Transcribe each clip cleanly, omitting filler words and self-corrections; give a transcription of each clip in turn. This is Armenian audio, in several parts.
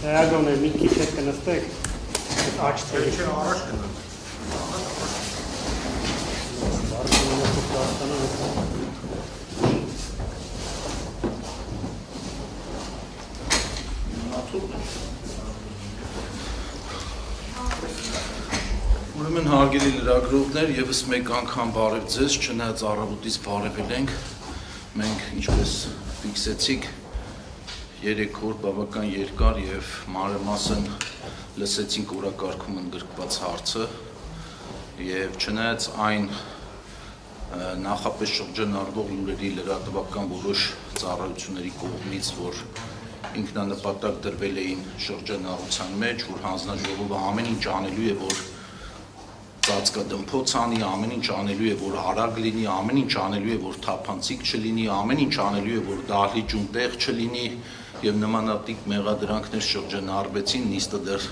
Դրագոն է մի քիչ հետ կնստեք, աչ թերի։ Չէ, առաջ կնանք։ Ուրեմն հարգելի լրագրողներ, եւս մեկ անգամ բարև ձեզ, չնայած առավոտից բարևել ենք, մենք ինչպես ֆիքսեցիք 3 օր բավական երկար եւ մանրամասն լսեցինք օրակարգում ընդգրկված հարցը եւ չնայած այն նախապես շրջանառվող լուրերի լրատվական որոշ ծառայությունների կողմից, որ ինքնանպատակ դրվել էին շրջանառության մեջ, որ հանձնաժողովը ամեն ինչ անելու է, որ ծածկադմփոց անի, ամեն ինչ անելու է, որ արագ լինի, ամեն ինչ անելու է, որ թափանցիկ չլինի, ամեն ինչ անելու է, որ դահլիճում տեղ չլինի եւ նմանատիպ մեղադրանքներ շրջանառվեցին նիստը դեռ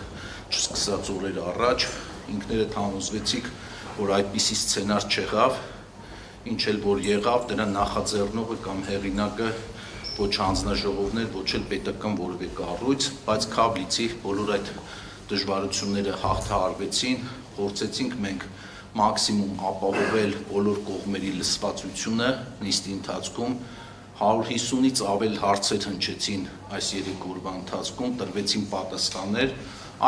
չսկսած օրեր առաջ, ինքներդ համոզվեցիք, որ այդպիսի սցենար չեղավ, ինչ էլ որ եղավ, դրա նախաձեռնողը կամ հեղինակը ոչ հանձնաժողովներ, ոչ էլ պետական որևէ կառույց, բայց քավլիցի բոլոր այդ դժվարությունները հաղթահարվեցին, փորձեցինք մենք մաքսիմում ապահովել բոլոր կողմերի լսվածությունը նիստի ընթացքում 150-ից ավել հարցեր հնչեցին այս 3 օրվա ընթացքում, տրվեցին պատասխաններ,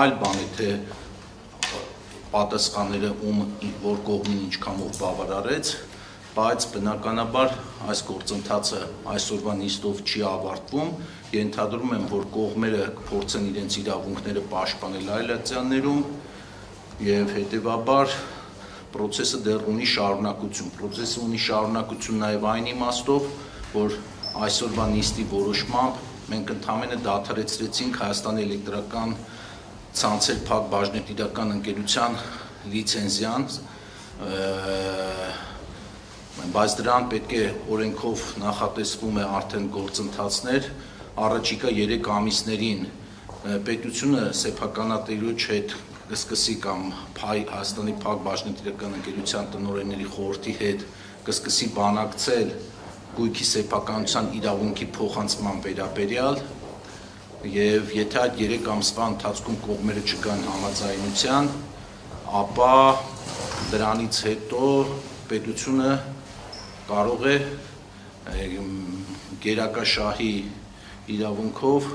այլ բան է թե պատասխանները որ կողմին ինչքանով բավարարեց, բայց բնականաբար այս գործընթացը այսօրվա նիստով չի ավարտվում, ենթադրում եմ, որ կողմերը կփորձեն իրենց իրավունքները պաշտպանել այլատյաններում եւ հետեւաբար process-ը դեռ ունի շարունակություն, process-ը ունի շարունակություն նաեւ այն իմաստով, որ այսօրվա նիստի որոշմամբ մենք ընդհանրապես դադարեցրեցինք Հայաստանի էլեկտրական ցանցեր փակ բաժնետիրական ընկերության լիցենզիան, բայց դրան պետք է օրենքով նախատեսվում է արդեն գործընթացներ, առաջիկա 3 ամիսներին պետությունը սեփականատիրոջ հետ կսկսի կամ Հայաստանի փակ բաժնետիրական ընկերության տնօրենների խորհրդի հետ կսկսի բանակցել գույքի սեփականության իրավունքի փոխանցման վերաբերյալ եւ եթե այդ 3 ամսվա ընթացքում կողմերը չգան համաձայնության, ապա դրանից հետո պետությունը կարող է գերակաշահի իրավունքով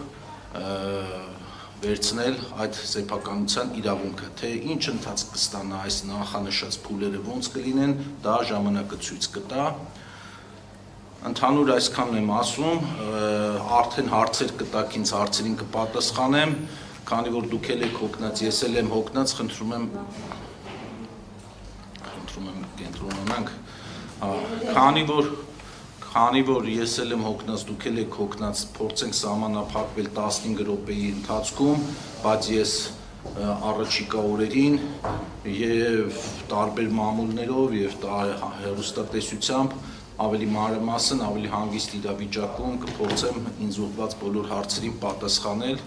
վերցնել այդ սեփականության իրավունքը, թե ինչ ընթացք կստանա այս նախանշած փուլերը ոնց կլինեն, դա ժամանակը ցույց կտա։ Ընդհանուր այսքանն եմ ասում, արդեն հարցեր կտակ ինձ հարցերին կպատասխանեմ, քանի որ դուք եք հոգնած, ես էլ եմ հոգնած, խնդրում եմ կենտրոնանանք, քանի որ ես էլ եմ հոգնած, դուք եք հոգնած, փորձենք սահմանափակվել 15 րոպեի ընթացքում, բայց ես առաջիկա օրերին եւ տարբեր մամուլներով եւ հեռուստատեսությամբ ավելի մանրամասն, ավելի հանգիստ իրավիճակում կփորձեմ ինձ ուղղված բոլոր հարցերին պատասխանել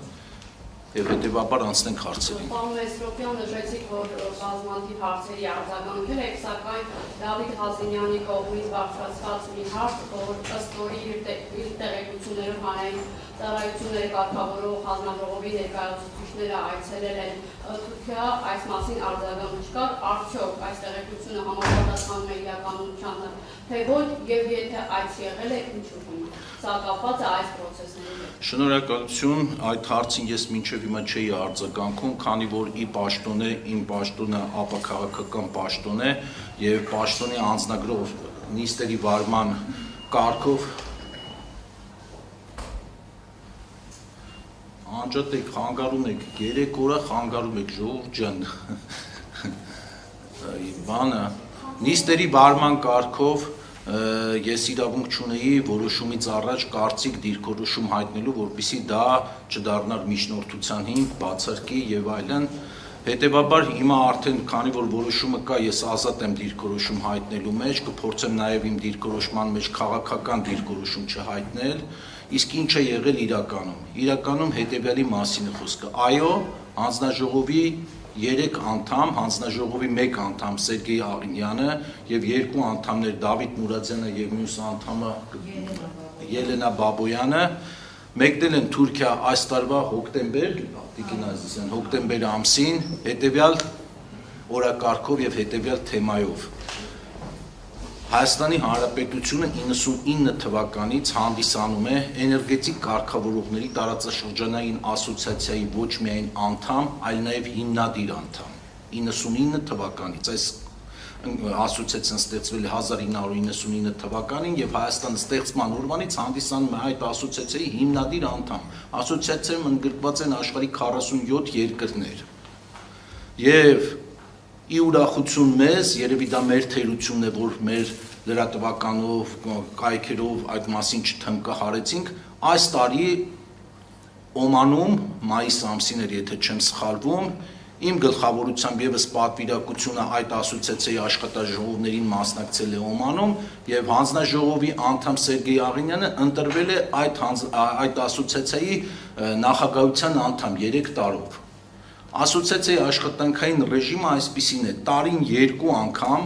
եւ հետեւաբար անցնենք հարցերին։ Պարոն Մեսրոպյան, նշեցիք, որ բազմաթիվ հարցերի արձագանքել եք, սակայն Դավիթ Հազինյանի կողմից բարձրացված մի հարց, որ ըստ որի իր տեղեկություններով հանրային ծառայությունների կարգավորող հանձնաժողովի ներկայացուցիչները այցելել են Թուրքիա, այս մասին արձագանք չկար, արդյոք այս տեղեկությունը համապատասխանում է իրականությանը, թե ոչ, եւ եթե այց եղել է, ինչու՞ սա կապված է այս process-ների հետ։ Շնորհակալություն, այդ հարցին ես մինչև հիմա չէի արձագանքում, քանի որ իմ պաշտոնը ապաքաղաքական պաշտոն է եւ պաշտոնի անձնագրով նիստերի վարման կարգով անջատեք, խանգարում եք, 3 օր խանգարում եք, ժողովուրդ ջան, բանը, նիստերի վարման կարգով ես իրավունք չունեի որոշումից առաջ կարծիք դիրքորոշում հայտնելու, որպեսզի դա չդառնար միջնորդության հիմք, բացարկի եւ այլն։ Հետևաբար հիմա արդեն քանի որ որոշումը կա, ես ազատ եմ դիրքորոշում հայտնելու մեջ, կփորձեմ նաեւ իմ դիրքորոշման մեջ քաղաքական դիրքորոշում չհայտնել, իսկ ինչ է եղել իրականում։ Իրականում հետեւյալի մասին է խոսքը։ Այո, հանձնաժողովի 3 անդամ, հանձնաժողովի 1 անդամ Սերգեյ Աղինյանը եւ 2 անդամներ Դավիթ Մուրադյանը եւ մյուս անդամը Ելենա Բաբոյանը մեկնել են Թուրքիա այս տարվա հոկտեմբեր ամսին հետեւյալ օրակարգով եւ հետեւյալ թեմայով Հայաստանի Հանրապետությունը 99 թվականից հանդիսանում է էներգետիկ կարգավորողների տարածաշրջանային ասոցիացիայի ոչ միայն անդամ, այլ նաև հիմնադիր անդամ։ 99 թվականից այս ասոցիացիան ստեղծվել է 1999 թվականին եւ Հայաստանը ստեղծման օրվանից հանդիսանում է այդ ասոցիացիայի հիմնադիր անդամ։ Ասոցիացիայում ընդգրկված են աշխարհի 47 երկրներ։ Եվ ի ուրախություն մեզ, երևի դա մեր թերությունն է, որ մեր լրատվականով, կայքերով այդ մասին չթմկահարեցինք, այս տարի Օմանում, մայիս ամսին էր, եթե չեմ սխալվում, իմ գլխավորությամբ եւս պատվիրակությունը այդ ասոցիացիայի աշխատաժողովներին մասնակցել է Օմանում եւ հանձնաժողովի անդամ Սերգեյ Աղինյանը ընտրվել է այդ ասոցիացիայի նախագահության անդամ 3 տարով։ Ասոցիացիայի աշխատանքային ռեժիմը այսպիսին է՝ տարին 2 անգամ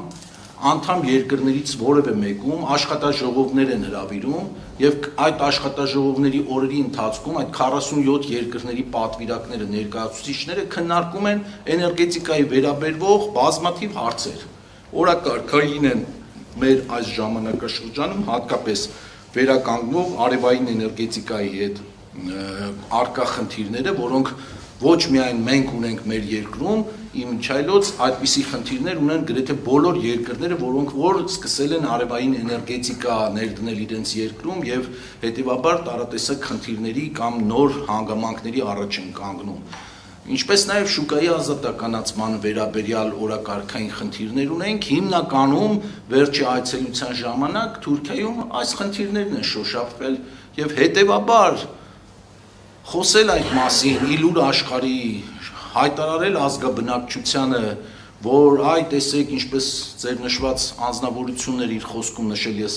անդամ երկրներից որևէ մեկում աշխատաժողովներ են հրավիրում եւ այդ աշխատաժողովների օրերի ընթացքում այդ 47 երկրների պատվիրակները, ներկայացուցիչները քննարկում են էներգետիկայի վերաբերվող բազմաթիվ հարցեր։ Օրակարգային են մեր այս ժամանակաշրջանում հատկապես վերականգնող արևային էներգետիկայի հետ արկա խնդիրները, որոնք ոչ միայն մենք ունենք մեր երկրում, իմիջայլոց այդպիսի խնդիրներ ունեն գրեթե բոլոր երկրները, որոնք որ սկսել են արևային էներգետիկա ներդնել իրենց երկրում եւ հետեւաբար տարատեսակ խնդիրների կամ նոր հանգամանքների առաջ են կանգնում։ Ինչպես նաեւ շուկայի ազատականացման վերաբերյալ օրակարգային խնդիրներ ունենք, հիմնականում վերջի այցելության ժամանակ Թուրքիայում այս խնդիրներն են շոշափվել եւ հետեւաբար խոսել այդ մասին, իլուր աշխարհի հայտարարել ազգաբնակչությանը, որ այ տեսեք ինչպես ձեր նշված անձնավորություններ իր խոսքում նշել, ես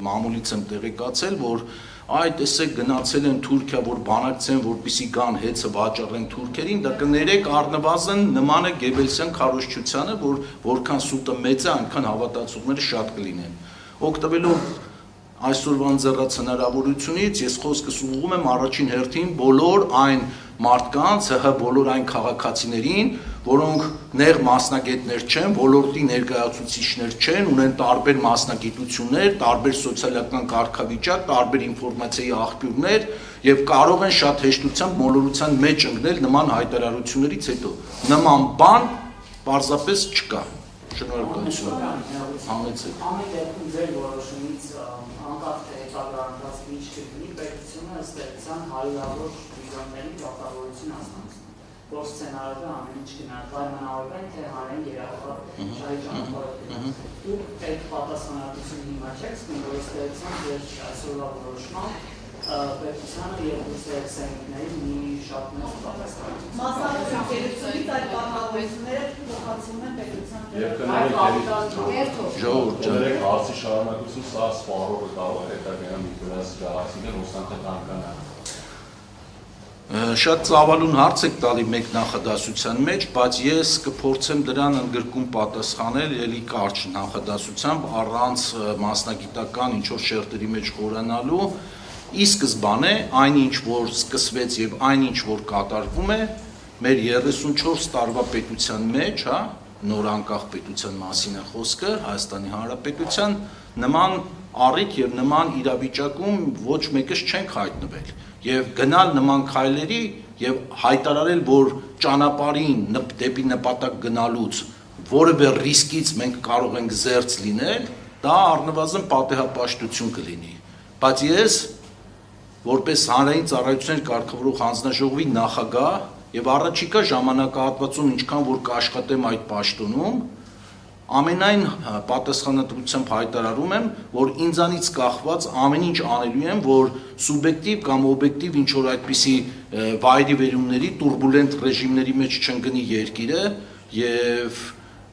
մամուլից եմ տեղեկացել, որ այ տեսեք գնացել են Թուրքիա, որ բանակցեն, որպեսզի գան հեծը վաճառեն թուրքերին, դա կներեք առնվազն նման է Գեբելսյան քարոզչությանը, որ որքան սուտը մեծ է, այնքան հավատացողները շատ կլինեն։ Օգտվելով այսօրվա ընձեռած հնարավորությունից ես խոսքս ուղղում եմ առաջին հերթին բոլոր այն մարդկանց, բոլոր այն քաղաքացիներին, որոնք նեղ մասնագետներ չեն, ոլորտի ներկայացուցիչներ չեն, ունեն տարբեր մասնագիտություններ, տարբեր սոցիալական կարգավիճակ, տարբեր ինֆորմացիայի աղբյուրներ եւ կարող են շատ հեշտությամբ մոլորության մեջ ընկնել նման հայտարարություններից հետո։ Նման բան պարզապես չկա։ Շնորհակալություն։ Համեցեք։ Ամեն դեպքում ձեր որոշումից անկախ թե հետագայինված ինչ կլինի, պետությունը ըստ էության հարյուրավոր վիզոնների կապավորություն հասցնում։ Որ սցենարը ամեն ինչ կնարվայմանավորվեն, թե հանեն երախախ շահի ճանապարհը։ Դուք այդ պատասխանատվությունը հիմա չեք զգում, որ ըստ էության ձեր այսօրվա որոշմամբ պետությանը եւ ուսերսենքների մի շատ մեծ պատասխանատվություն։ Մասնագիտությունից այդ կառավարությունները փոխանցվում են պետության։ Ժողովուրդ ջան, հարցի շարունակություն սա սպառողը կարող է հետագայում իբրած գահացիներ ուսանքը կանգնանա։ Շատ ծավալուն հարց եք տալի մեկ նախադասության մեջ, բայց ես կփորձեմ դրան ընդգրկում պատասխանել ելի կարճ նախադասությամբ առանց մասնագիտական ինչ-որ շերտերի մեջ խորանալու։ Ի սկզբանե այն ինչ որ սկսվեց եւ այն ինչ որ կատարվում է մեր 34 տարվա պետության մեջ, հա, նոր անկախ պետության մասին է խոսքը, Հայաստանի Հանրապետության նման առիթ եւ նման իրավիճակում ոչ մեկս չենք հայտնվել եւ գնալ նման քայլերի եւ հայտարարել, որ ճանապարհին դեպի նպատակ գնալուց որևէ ռիսկից մենք կարող ենք զերծ լինել, դա առնվազն պատեհապաշտություն կլինի։ Բայց ես որպես հանրային ծառայություններ կարգավորող հանձնաժողովի նախագահ եւ առաջիկա ժամանակահատվածում ինչքան որ կաշխատեմ այդ պաշտոնում, ամենայն պատասխանատվությամբ հայտարարում եմ, որ ինձանից կախված ամեն ինչ անելու եմ, որ սուբյեկտիվ կամ օբյեկտիվ ինչ որ այդպիսի վայրի վերումների, տուրբուլենտ ռեժիմների մեջ չընկնի երկիրը եւ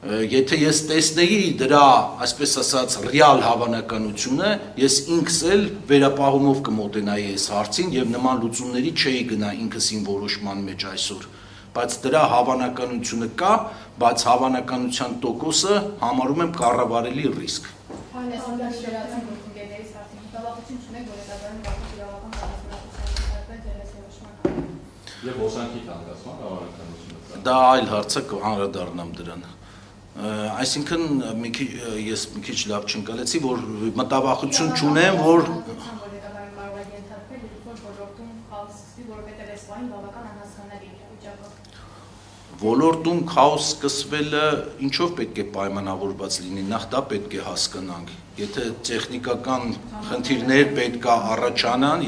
եթե ես տեսնեի դրա, այսպես ասած, ռեալ հավանականությունը, ես ինքս էլ վերապահումով կմոտենայի այս հարցին եւ նման լուծումների չէի գնա ինքս իմ որոշման մեջ այսօր։ բայց դրա հավանականությունը կա, բայց հավանականության տոկոսը համարում եմ կառավարելի ռիսկ։ Այն է սանդալիզացիան գործընկերներից արդեն հետավախություն չունեք, որ հետագայում կարող իրավական պատասխանատվության ենթարկվել ձեր հաշվարկման։ Եվ ոսանքի կանգնացման հավանականությունը կա։ Դա այլ հարց է, կանդրադառնամ դրան։ Այսինքն ես մի քիչ լավ չընկալեցի, որ մտավախություն չունեմ, որ ոլորտում քաոս սկսվելը ինչով պետք է պայմանավորված լինի, նախ դա պետք է հասկանանք։ Եթե տեխնիկական խնդիրներ պետք է առաջանան,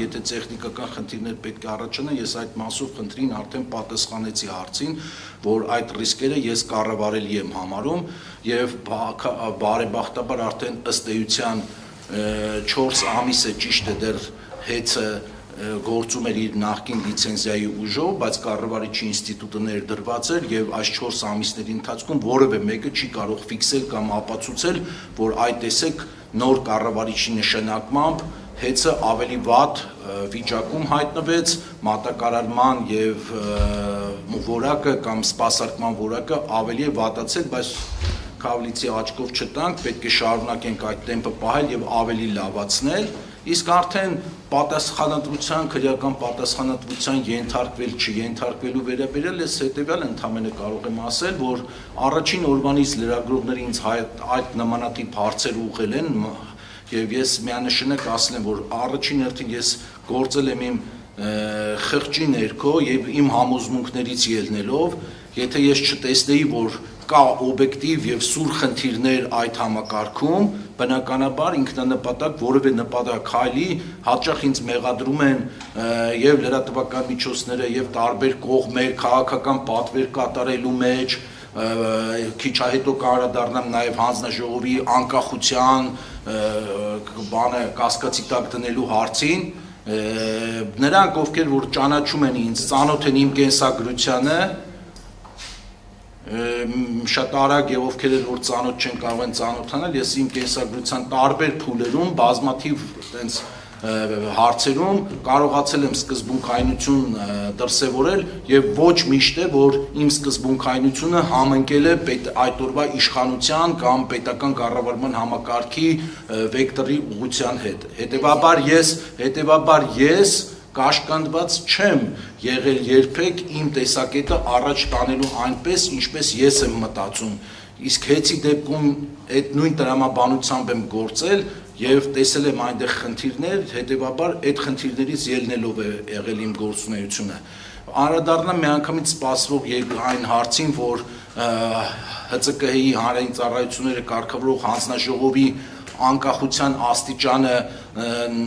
ես այդ մասով խնդրին արդեն պատասխանեցի հարցին, որ այդ ռիսկերը ես կառավարելի եմ համարում եւ բարեբախտաբար արդեն ըստ էության 4 ամիս է ճիշտ է դեռ հեծը գործում էր իր նախկին լիցենզիայի ուժով, բայց կառավարիչի ինստիտուտը ներդրված էր եւ այս 4 ամիսների ընթացքում որևէ մեկը չի կարող ֆիքսել կամ ապացուցել, որ այդ տեսեք նոր կառավարիչի նշանակմամբ հեծը ավելի վատ վիճակում հայտնվեց, մատակարարման եւ որակը կամ սպասարկման որակը ավելի է վատացել, բայց քավլիցի աչքով չտանք, պետք է շարունակենք այդ տեմպը պահել եւ ավելի լավացնել, իսկ արդեն պատասխանատվության, քրեական պատասխանատվության ենթարկվել չենթարկվելու վերաբերյալ ես հետեւյալ ընդհանրապես կարող եմ ասել, որ առաջին օրվանից լրագրողները ինձ այդ նմանատիպ հարցեր ուղղել են եւ ես միանշանակ ասել եմ, որ առաջին հերթին ես գործել եմ իմ խղճի ներքո եւ իմ համոզմունքներից ելնելով, եթե ես չտեսնեի, որ կա օբյեկտիվ եւ սուր խնդիրներ այդ համակարգում, բնականաբար ինքնանպատակ որևէ նպատակ քայլի հաճախ ինձ մեղադրում են եւ լրատվական միջոցները եւ տարբեր կողմեր քաղաքական պատվեր կատարելու մեջ, քիչ հետո կանդրադառնամ նաեւ հանձնաժողովի անկախության բանը կասկածի տակ դնելու հարցին, նրանք ովքեր որ ճանաչում են ինձ, ծանոթ են իմ կենսագրությանը, շատ արագ եւ ովքեր որ ծանոթ չեն կարող են ծանոթանալ, ես իմ կենսագրության տարբեր փուլերում բազմաթիվ այդպես հարցերում կարողացել եմ սկզբունքայնություն դրսևորել եւ ոչ միշտ է որ իմ սկզբունքայնությունը համընկել է այդ օրվա իշխանության կամ պետական կառավարման համակարգի վեկտորի ուղղության հետ։ Հետևաբար ես կաշկանդված չեմ եղել երբեք իմ տեսակետը առաջ տանելու այնպես, ինչպես ես եմ մտածում, իսկ հեծի դեպքում այդ նույն տրամաբանությամբ եմ գործել եւ տեսել եմ այնտեղ խնդիրներ, հետեւաբար այդ խնդիրներից ելնելով է եղել իմ գործունեությունը։ Անդրադառնամ միանգամից սպասվող այն հարցին, որ ՀՑԿՀ-ի հանրային ծառայությունները կարգավորող հանձնաժողովի անկախության աստիճանը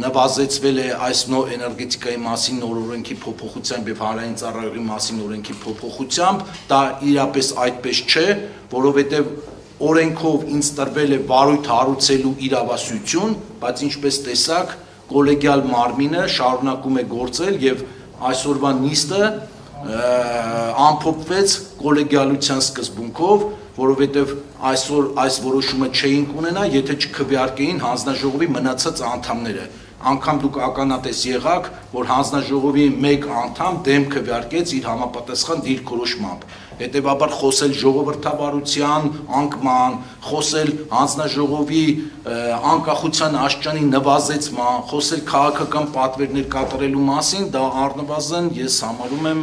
նվազեցվել է այս նոր էներգետիկայի մասին նոր օրենքի փոփոխությամբ եւ հանրային ծառայողի մասին օրենքի փոփոխությամբ, դա իրապես այդպես չէ, որովհետեւ օրենքով ինձ տրվել է վարույթ հարուցելու իրավասություն, բայց ինչպես տեսակ, կոլեգիալ մարմինը շարունակում է գործել եւ այսօրվա նիստը ամփոփվեց կոլեգիալության սկզբունքով, որովհետև այսօր այս որոշումը չէինք ունենա, եթե չքվեարկեին հանձնաժողովի մնացած անդամները։ Անգամ դուք ականատես եղաք, որ հանձնաժողովի մեկ անդամ դեմ քվեարկեց իր համապատասխան դիրքորոշմամբ։ Հետևաբար խոսել ժողովրդավարության անկման, խոսել հանձնաժողովի անկախության աստիճանի նվազեցման, խոսել քաղաքական պատվերներ կատարելու մասին, դա առնվազն ես համարում եմ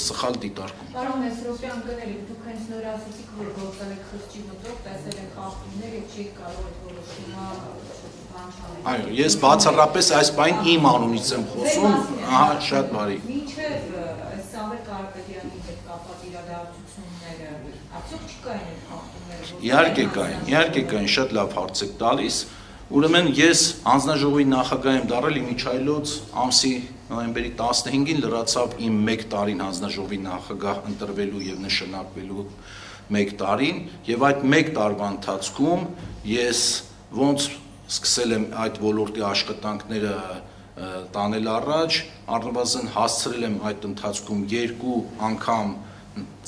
սխալ դիտարկում։ Պարոն Մեսրոպյան, կներեք, դուք հենց նոր ասացիք, որ գործել եք խղճի մոտով, տեսել եք խախտումներ եւ չեք կարող այդ որոշումը բանջանել։ Այո, ես բացառապես այս բան իմ անունից եմ խոսում, ահա, շատ բարի։ Մինչև այս Սամվել Կարապետյանի հետ կապված իրադարձությունները, արդյոք չկային այդ խախտումները։ Իհարկե կային, շատ լավ հարց եք տալիս։ Ուրեմն ես հանձնաժողովի նախագահ եմ դառել իմիջայլոց ամսի նոյեմբերի 15-ին լրացավ իմ 1 տարին հանձնաժողովի նախագահ ընտրվելու եւ նշանակվելու 1 տարին եւ այդ 1 տարվա ընթացքում ես ոնց սկսել եմ այդ ոլորտի աշխատանքները տանել առաջ, առնվազն հասցրել եմ այդ ընթացքում 2 անգամ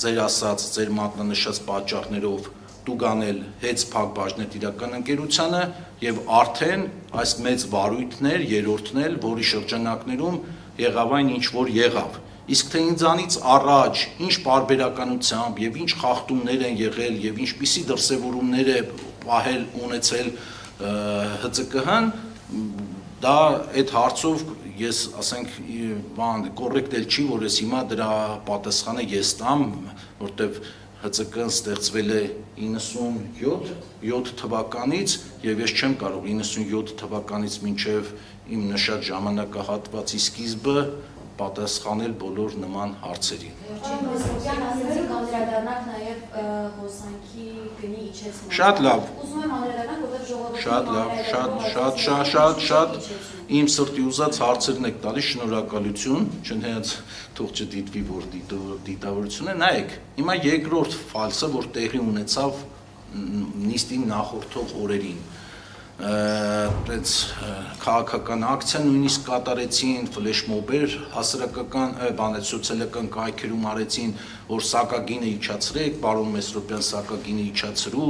ձեր ասած, ձեր մատնանշած պատճառներով տուգանել հեծ Փակbaşnet իրական ընկերությանը եւ արդեն այս մեծ վարույթներ, երրորդն էլ, որի շրջանակներում եղավ այն ինչ որ եղավ։ Իսկ թե ինձանից առաջ ինչ պարբերականությամբ եւ ինչ խախտումներ են եղել եւ ինչպիսի դրսեւորումներ է պահել ունեցել ՀԾԿՀ-ն, դա այդ հարցով ես ասենք բան կոռեկտ էլ չի, որ ես հիմա դրա պատասխանը ես տամ, որտեվ ՀԾԿ-ն ստեղծվել է 97 թվականից եւ ես չեմ կարող 97 թվականից մինչեւ իմ նշած ժամանակահատվածի սկիզբը պատասխանել բոլոր նման հարցերին։ Շատ լավ։ Շատ լավ, շատ իմ սրտի ուզած հարցերն եք տալիս, շնորհակալություն, չնայած թող չդիտվի, որ դիտավորություն է, նայեք, հիմա երկրորդ ֆալսը, որ տեղի ունեցավ նիստին նախորդող օրերին, այդպես քաղաքական ակցիա նույնիսկ կատարեցին, ֆլեշմոբեր հասարակական սոցիալական կայքերում արեցին, որ սակագինը իջացրեք, պարոն Մեսրոպյան սակագինը իջացրու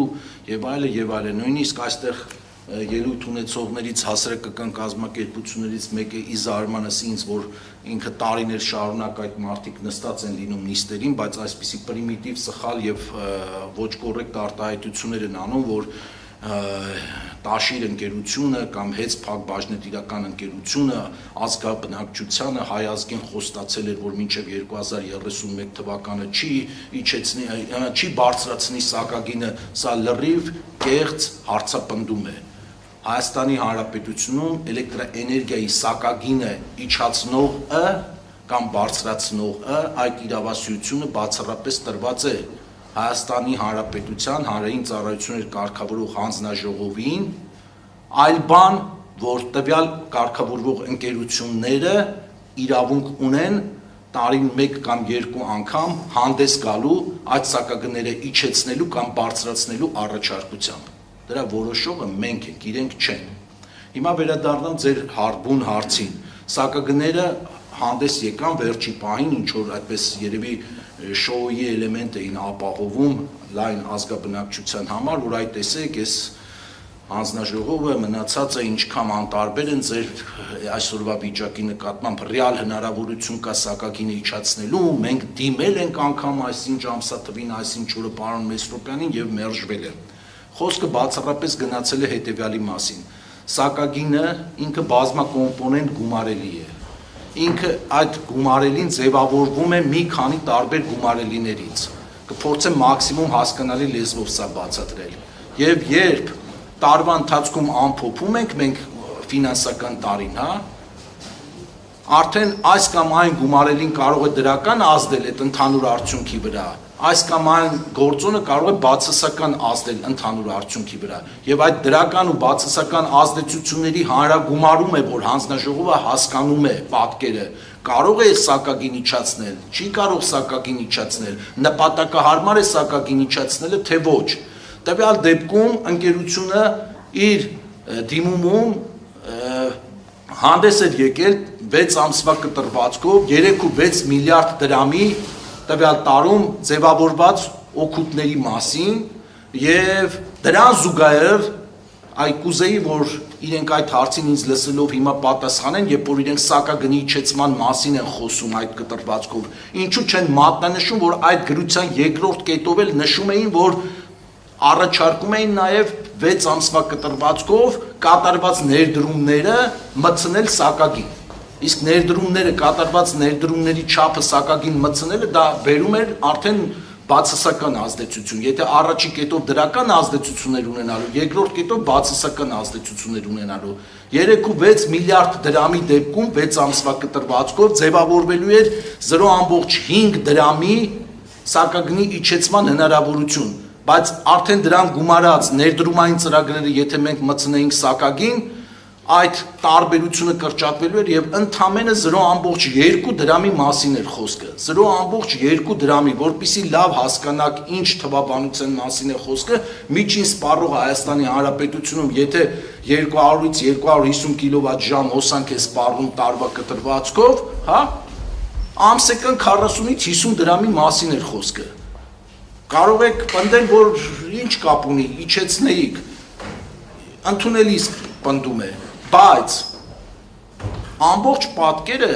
եւ այլն, նույնիսկ այստեղ ելույթ ունեցողներից հասարակական կազմակերպություններից մեկը ի զարմանս ինձ, որ ինքը տարիներ շարունակ այդ մարդիկ նստած են լինում նիստերին, բայց այսպիսի պրիմիտիվ, սխալ եւ ոչ կոռեկտ արտահայտություններ են անում, որ Տաշիր ընկերությունը կամ Հեց Փակ բաժնետիրական ընկերությունը ազգաբնակչությանը հայ ազգին խոստացել էր, որ մինչև 2031 թվականը չի բարձրացնի սակագինը, սա լրիվ կեղծ հարցապնդում է։ Հայաստանի Հանրապետությունում էլեկտրաէներգիայի սակագինը իջացնողը կամ բարձրացնողը այդ իրավասությունը բացառապես տրված է Հայաստանի Հանրապետության հանրային ծառայություններ կարգավորող հանձնաժողովին, այլ բան, որ տվյալ կարգավորող ընկերությունները իրավունք ունեն տարին 1 կամ 2 անգամ հանդես գալու այդ սակագները իջեցնելու կամ բարձրացնելու առաջարկությամբ։ Դրա որոշողը մենք ենք, իրենք չեն։ Հիմա վերադառնամ ձեր հարբուն հարցին։ Սակագները հանդես եկան վերջի պահին, ինչ որ այդպես երևի շոուի էլեմենտ էին ապահովում լայն ազգաբնակչության համար, որ այդ տեսեք, ես հանձնաժողովը մնացածը ինչքան անտարբեր են ձեր այսօրվա վիճակի նկատմամբ ռեալ հնարավորություն կա սակագինը իջացնելու, մենք դիմել ենք անգամ այսինչ ամսաթվին, այսինչ օրը պարոն Մեսրոպյանին եւ մերժվել են։ Խոսքը բացառապես գնացել է հետեւյալի մասին. սակագինը ինքը բազմակոմպոնենտ գումարելի է։ Ինքը այդ գումարելին ձևավորվում է մի քանի տարբեր գումարելիներից։ Կփորձեմ մաքսիմում հասկանալի լեզվով սա բացատրել։ Եվ երբ տարվա ընթացքում ամփոփում ենք մենք ֆինանսական տարին, արդեն այս կամ այն գումարելին կարող է դրական ազդել այդ ընդհանուր արդյունքի վրա, այս կամ այն գործոնը կարող է բացասական ազդել ընդհանուր արդյունքի վրա, եւ այդ դրական ու բացասական ազդեցությունների հանրագումարում է, որ հանձնաժողովը հասկանում է պատկերը, կարող է սակագին իջացնել, չի կարող սակագին իջացնել, նպատակահարմար է սակագին իջացնելը, թե ոչ։ Տվյալ դեպքում ընկերությունը իր դիմումում հանդես էր եկել 6 ամսվա կտրվածքով 3.6 միլիարդ դրամի տվյալ տարում ձևավորված օգուտների մասին եւ դրան զուգահեռ այ կուզեի, որ իրենք այդ հարցին ինձ լսելով հիմա պատասխանեն, երբ որ իրենք սակագնի իջեցման մասին են խոսում այդ կտրվածքով, ինչու չեն մատնանշում, որ այդ գրության երկրորդ կետով էլ նշում էին, որ առաջարկում էին նաև 6 ամսվա կտրվածքով կատարված ներդրումները մտցնել սակագին։ Իսկ ներդրումները կատարված ներդրումների չափը սակագին մտցնելը դա բերում էր արդեն բացասական ազդեցություն։ Եթե առաջի կետով դրական ազդեցություններ ունենալու, երկրորդ կետով բացասական ազդեցություններ ունենալու 3.6 միլիարդ դրամի դեպքում 6 ամսվա կտրվածքով ձևավորվելու էր 0.5 դրամի սակագնի իջեցման հնարավորություն, բայց արդեն դրան գումարած ներդրումային ծրագրերը, եթե մենք մտցնեինք սակագին, այդ տարբերությունը կրճատվելու էր եւ ընդամենը 0.2 դրամի մասին էր խոսքը։ 0.2 դրամի, որպեսզի լավ հասկանաք ինչ թվաբանության մասին է խոսքը, միջին սպառող Հայաստանի Հանրապետությունում, եթե 200-ից 250 կիլովատ-ժամ հոսանք է սպառվում տարվա կտրվածքով, հա, ամսական 40-ից 50 դրամի մասին էր խոսքը։ Կարող եք պնդել, որ ինչ կապ ունի, իջեցնեիք, ընդունելի պնդում է, բայց ամբողջ պատկերը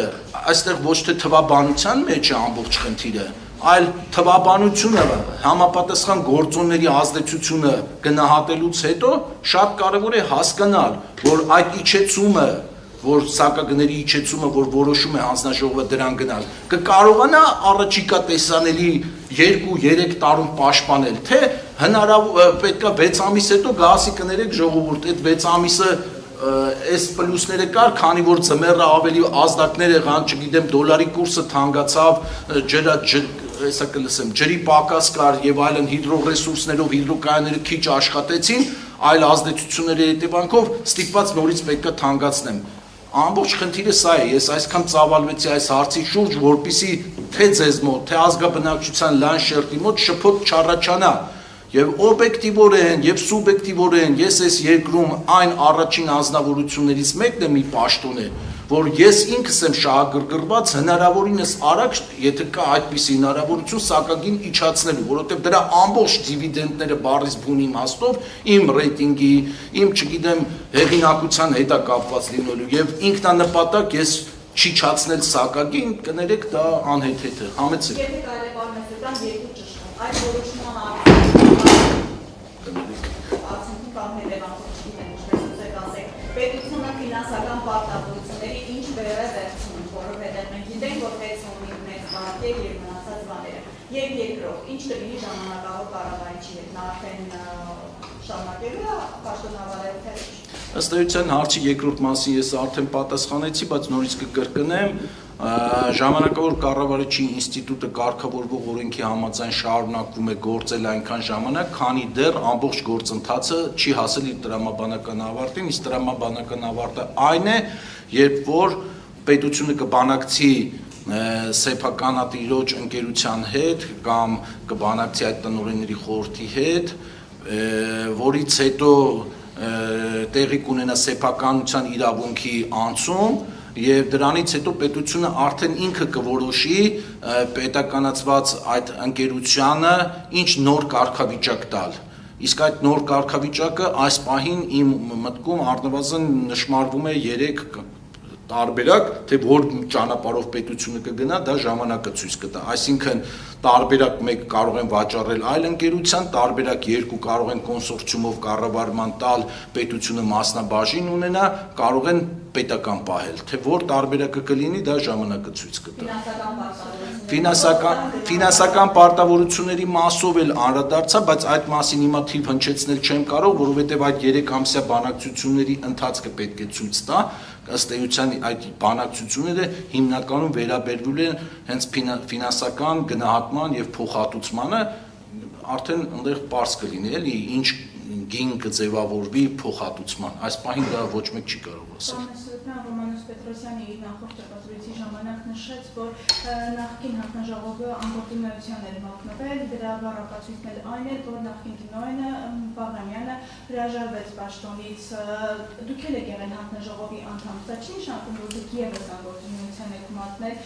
այստեղ ոչ թե թվաբանության մեջ է ամբողջ խնդիրը, այլ թվաբանությունը համապատասխան գործոնների ազդեցությունը գնահատելուց հետո շատ կարևոր է հասկանալ, որ այդ իջեցումը, որ սակագների իջեցումը, որ որոշում է հանձնաժողովը դրան գնալ, կկարողանա առաջիկա տեսանելի 2-3 տարում պաշտպանել, թե հնարավոր պետքա 6 ամիս հետո գասի կներեք ժողովուրդ, այդ 6 ամիսը այս պլյուսները կար, քանի որ ձմեռը ավելի ազդակներ եղան, չգիտեմ, դոլարի կուրսը թանկացավ, ջրի պակաս կար եւ այլն, հիդրոռեսուրսներով հիդրոկայանները քիչ աշխատեցին, այլ ազդեցությունների հետևանքով ստիպված նորից պետքա թանկացնեմ։ Ամբողջ խնդիրը սա է, ես այսքան ծավալվեցի այս հարցի շուրջ, որպեսզի թե ձեզ մոտ, թե ազգաբնակչության լայն շերտի մոտ շփոթ չառաջանա։ Եվ օբյեկտիվորեն եւ սուբյեկտիվորեն ես այս երկրում այն առաջին անձնավորություններից մեկն եմ մի պաշտոն է, որ ես ինքս եմ շահագրգռված հնարավորինս արագ, եթե կա այդպիսի հնարավորություն, սակագին իջացնելու, որովհետեւ դրա ամբողջ դիվիդենդները բառից բուն իմաստով իմ ռեյտինգի, իմ չգիտեմ հեղինակության հետ է կապված լինելու եւ ինքնանպատակ ես չիջացնել սակագին, կներեք դա անհեթեթ է, համեցեք։ Եթե կարելի է բարմեսական երկու ճշտում, այդ որոշումը արդյունքում կամ հետևանքով չգիտեմ, ինչպես ուզեք ասեք, պետությունը ֆինանսական պարտավորությունների ինչ բեռ է վերցնում, որովհետև մենք գիտենք, որ պետք ունի մեծ վարկեր եւ մնացած բաները։ Եվ երկրորդ, ինչ կլինի ժամանակավոր կառավարիչի հետ, նա արդեն շարունակելու է պաշտոնավարել թե ոչ։ Ըստ էության հարցի երկրորդ մասին ես արդեն պատասխանեցի, բայց նորից կկրկնեմ, ժամանակավոր կառավարիչի ինստիտուտը կարգավորվող օրենքի համաձայն շարունակվում է գործել այնքան ժամանակ, քանի դեռ ամբողջ գործընթացը չի հասել իր տրամաբանական ավարտին, իսկ տրամաբանական ավարտը այն է, երբ որ պետությունը կբանակցի սեփականատիրոջ ընկերության հետ կամ կբանակցի այդ տնօրենների խորհրդի հետ, որից հետո տեղի կունենա սեփականության իրավունքի անցում եւ դրանից հետո պետությունը արդեն ինքը կորոշի պետականացված այդ ընկերությանը ինչ նոր կարգավիճակ տալ։ Իսկ այդ նոր կարգավիճակը այս պահին իմ մտքում առնվազն նշмарվում է 3 տարբերակ, թե որ ճանապարհով պետությունը կգնա, դա ժամանակը ցույց կտա։ Այսինքն տարբերակ 1 կարող են վաճառել այլ ընկերության, տարբերակ 2 կարող են կոնսորցիումով կառավարման տալ, պետությունը մասնաբաժին ունենա, կարող են պետական պահել, թե որ տարբերակը կլինի, դա ժամանակը ցույց կտա։ Ֆինանսական պարտավորությունների մասով էլ անդրադարձա, բայց այդ մասին հիմա թիվ հնչեցնել չեմ կարող, որովհետև այդ 3 ամսյա բանակցությունների ընթացքը պետք է ցույց տա, ըստ էության այդ բանակցությունները հիմնականում վերաբերվում են հենց ֆինանսական գնահատման եւ փոխհատուցմանը, արդեն այնտեղ պարզ կլինի, էլի ինչ գին կձևավորվի փոխհատուցման։ Այս պահին դա ոչ մեկ չի կարող ասել։ Ռոմանոս Պետրոսյանը իր նախորդ ճակատագրի ժամանակ նշեց, որ նախկին հանձնաժողովը անկողնություններ էր մատնվել, դրա բառապացույցն էլ այն էր, որ նախկին տնօրենը Բաղրամյանը հրաժարվեց պաշտոնից։ Դուք եք եղել հանձնաժողովի անդամ, դա չի նշանակում, որ դուք ևս անկողնության եք մատնել,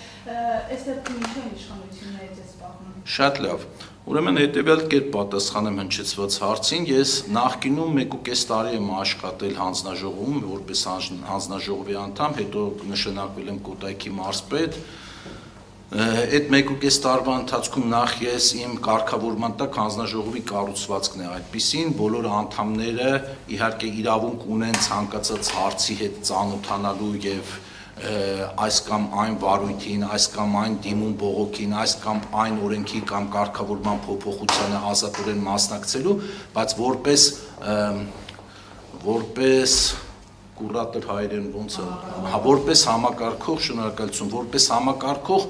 այս դեպքում ինչ են իշխանություններից է սպառնում։ Շատ լավ։ Ուրեմն հետևյալ կերպ պատասխանեմ հնչեցված հարցին, ես նախկինում 1.5 տարի եմ աշխատել հանձնաժողովում, որպես հանձնաժողովի անդամ, հետո նշանակվել եմ Կոտայքի մարզպետ։ Այդ 1.5 տարվա ընթացքում նախ ես իմ կարգավորման տակ հանձնաժողովի կառուցվածքն է այդպիսին, բոլոր անդամները իհարկե իրավունք ունեն ցանկացած հարցի հետ ծանոթանալու եւ այս կամ այն վարույթին, այս կամ այն դիմում բողոքին, այս կամ այն օրենքի կամ կարգավորման փոփոխությանը ազատորեն մասնակցելու, բայց որպես կուրատոր հայերեն ոնց է, որպես համակարգող, շնորհակալություն, որպես համակարգող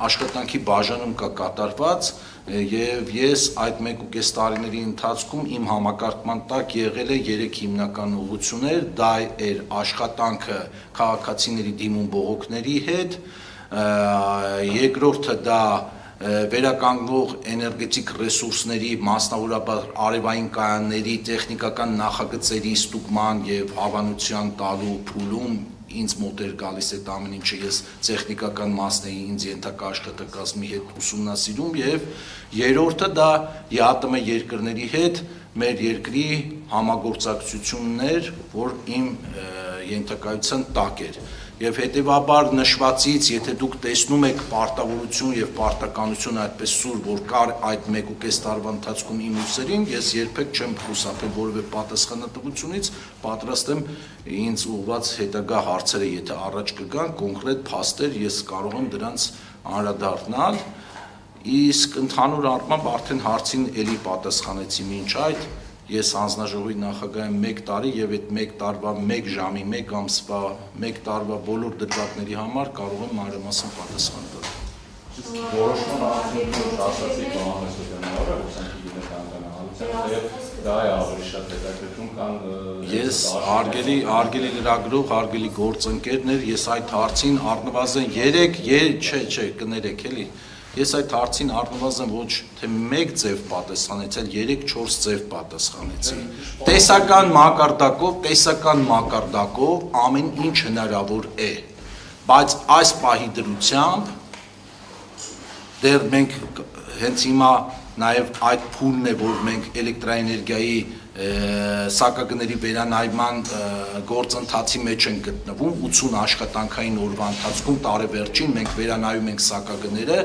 աշխատանքի բաժանում կա կատարված եւ ես այդ 1.5 տարիների ընթացքում իմ համակարգման տակ եղել է 3 հիմնական ուղղություններ, դա էր աշխատանքը քաղաքացիների դիմում բողոքների հետ, երկրորդը դա վերականգնող էներգետիկ ռեսուրսների, մասնավորապես արևային կայանների տեխնիկական նախագծերի ստուգման եւ հավանության տալու փուլում ինձ մոտ էր գալիս այդ ամեն ինչը, ես տեխնիկական մասն էի ինձ ենթակա աշխատակազմի հետ ուսումնասիրում եւ երրորդը դա ԵԱՏՄ երկրների հետ մեր երկրի համագործակցությունն էր, որ իմ ենթակայության տակ էր։ Եվ հետևաբար նշվածից, եթե դուք տեսնում եք պարտավորություն եւ պարտականություն այդպես սուր, որ կար այդ 1.5 տարվա ընթացքում իմ ուսերին, ես երբեք չեմ խուսափել որևէ պատասխանատվությունից, պատրաստ եմ ինձ ուղղված հետագա հարցերը, եթե առաջ կգան, կոնկրետ փաստեր, ես կարող եմ դրանց անդրադառնալ, իսկ ընդհանուր առմամբ արդեն հարցին էլի պատասխանեցի մինչ այդ, ես հանձնաժողովի նախագահ եմ 1 տարի եւ այդ 1 տարվա 1 ժամի 1 ամսվա 1 տարվա բոլոր դրվագների համար կարող եմ մանրամասն պատասխան տալ։ Որոշման արդյունքում ասացիք Մամեսոյանը, ուսանքի գիտականության եւ դա է ավելի շատ հետաքրքրում, քան ես արգելի լրագրող, արգելի գործընկերներ, ես այդ հարցին առնվազն 3 կներեք էլի։ Ես այդ հարցին առնվազն ոչ թե 1 ձև պատասխանեցի, այլ 3-4 ձև պատասխանեցի։ Տեսական մակարդակով ամեն ինչ հնարավոր է, բայց այս պահի դրությամբ դեռ մենք հենց հիմա նաև այդ փուլն է, որ մենք էլեկտրաէներգիայի սակագների վերանայման գործընթացի մեջ են գտնվում 80 աշխատանքային օրվա ընթացքում տարեվերջին մենք վերանայում ենք սակագները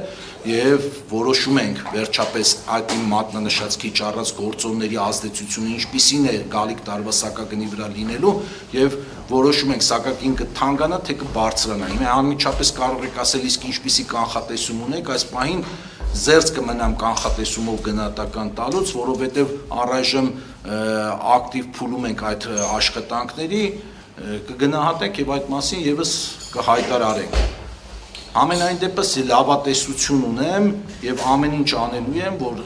եւ որոշում ենք վերջապես այդ իմ մատնանշած քիչ առած գործոնների ազդեցությունը ինչպիսին է գալիք տարվա սակագնի վրա լինելու եւ որոշում ենք սակագին կթանկանա թե կբարձրանա։ Հիմա անմիջապես կարող եք ասել իսկ ինչպիսի կանխատեսում ունեք այս պահին զերծ կմնամ կանխատեսումով գնահատական տալուց, որովհետև առայժմ ակտիվ փուլում ենք այդ աշխատանքների, կգնահատենք եւ այդ մասին եւս կհայտարարենք։ Ամենայն դեպս լավատեսություն ունեմ եւ ամեն ինչ անելու եմ, որ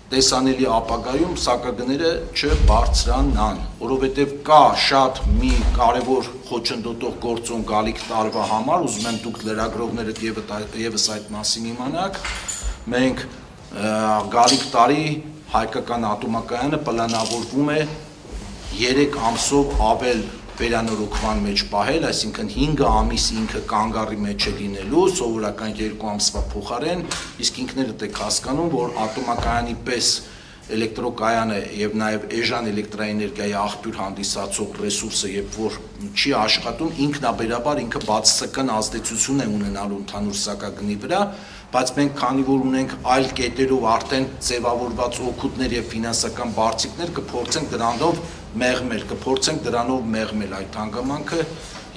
տեսանելի ապագայում սակագները չբարձրանան, որովհետև կա շատ մի կարևոր խոչընդոտող գործոն գալիք տարվա համար, ուզում եմ դուք լրագրողները եւս այդ մասին իմանաք, մենք գալիք տարի հայկական ատոմակայանը պլանավորվում է 3 ամսով ավել վերանորոգման մեջ պահել, այսինքն 5 ամիս ինքը կանգառի մեջ է լինելու, սովորական 2 ամսվա փոխարեն, իսկ ինքներդ եք հասկանում, որ ատոմակայանի պես էլեկտրոկայանը եւ նաեւ էժան էլեկտրաէներգիայի աղբյուր հանդիսացող ռեսուրսը, երբ որ չի աշխատում, ինքնաբերաբար ինքը բացասական ազդեցություն է ունենալու ընդհանուր սակագնի վրա, բայց մենք քանի որ ունենք այլ կետերով արդեն ձևավորված օգուտներ եւ ֆինանսական բարձիկներ, կփորձենք դրանով մեղմել այդ հանգամանքը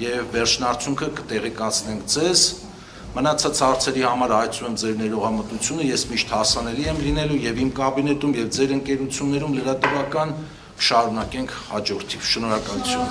եւ վերջնարդյունքը կտեղեկացնենք ձեզ։ Մնացած հարցերի համար այցում եմ ձեր ներողամտությունը, ես միշտ հասանելի եմ լինելու եւ իմ կաբինետում եւ ձեր ընկերություններում լրատվական շարունակենք հաջորդիվ։ Շնորհակալություն։